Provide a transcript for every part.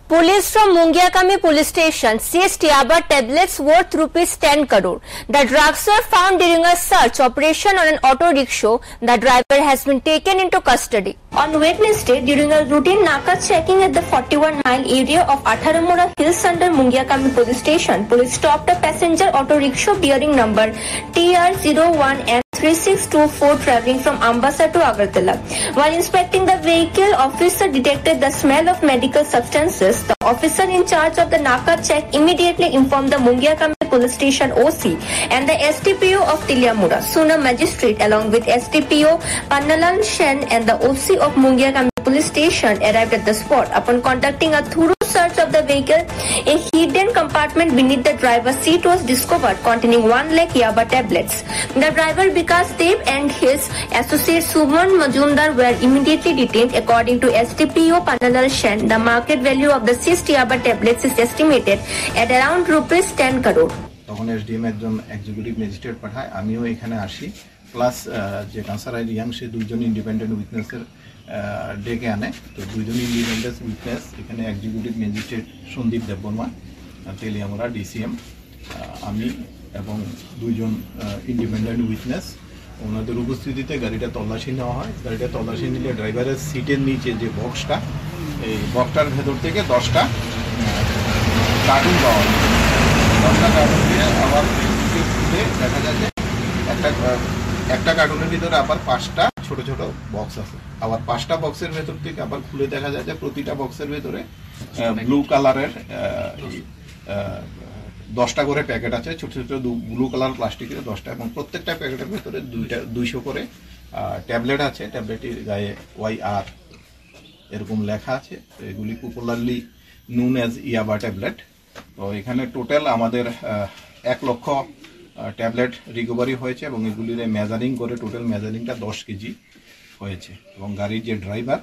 Police from Mungiakami police station seized yaba tablets worth rupees 10 crore. The drugs were found during a search operation on an auto rickshaw. The driver has been taken into custody. On Wednesday, during a routine Naka checking at the 41-mile area of Atharamura Hills under Mungiakami police station, police stopped a passenger auto rickshaw bearing number TR01N 3624 traveling from Ambassa to Agartala. While inspecting the vehicle, officer detected the smell of medical substances. The officer in charge of the Naka check immediately informed the Mungiakami police station OC and the STPO of Tiliamura. Soon a magistrate along with STPO Pannalan Shen and the OC of Mungiakami police station arrived at the spot. Upon conducting a thorough search of the vehicle, a hidden compartment beneath the driver's seat was discovered containing 1 lakh yaba tablets. The driver Vikas Dev and his associate Suman Majumdar were immediately detained. According to STPO Pannalan Shen, the market value of the seized yaba tablets is estimated at around rupees 10 crore. তখন SDM একজন executive magistrate পাঠায়, আমিও এখানে আসি, plus যে কানসার I Reang সে দুইজন independent উইটনেসের ডেকে আনে। তো দুইজন ইন্ডিপেন্ডেন্ট উইটনেস এখানে executive magistrate Sandeep Debbarma, Teliamura DCM, আমি এবং দুইজন ইন্ডিপেন্ডেন্ট উইটনেস, ওনাদের উপস্থিতিতে গাড়িটা তল্লাশি নেওয়া হয়। গাড়িটা তল্লাশি নিলে ড্রাইভারের সিটের নিচে যে বক্সটা, এই বক্সটার ভেতর থেকে 10টা কার্টুন পাওয়া যায়। 10টা কার্টুন দিয়ে আবার খুলে দেখা যায় যে একটা কার্টুনের ভিতরে আবার 5টা ছোট ছোট বক্স আছে। আবার 5টা বক্সের ভেতর থেকে আবার খুলে দেখা যায় যে প্রতিটা বক্সের ভেতরে ব্লু কালারের 10টা করে প্যাকেট আছে, ছোট ছোট ব্লু কালার প্লাস্টিকের 10টা, এবং প্রত্যেকটা প্যাকেটের ভেতরে 200 করে ট্যাবলেট আছে। ট্যাবলেটের গায়ে YR এরকম লেখা আছে। এগুলি পপুলারলি নুন অ্যাজ ইয়াবা ট্যাবলেট। তো এখানে টোটাল আমাদের 1 লক্ষ ট্যাবলেট রিকভারি হয়েছে এবং এগুলির মেজারিং করে টোটাল মেজারিংটা 10 কেজি হয়েছে। এবং গাড়ির যে ড্রাইভার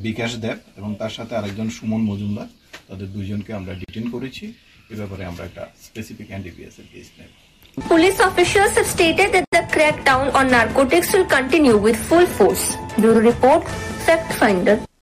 বিকাশ দেব এবং তার সাথে আরেকজন সুমন মজুমদার, তাদের দুইজনকে আমরা ডিটেইন করেছি। এ ব্যাপারে আমরা একটা স্পেসিফিক NDPS এর কেস নেব। Police officials have stated that the crackdown on narcotics will continue with full force. Bureau report, Fact Finder.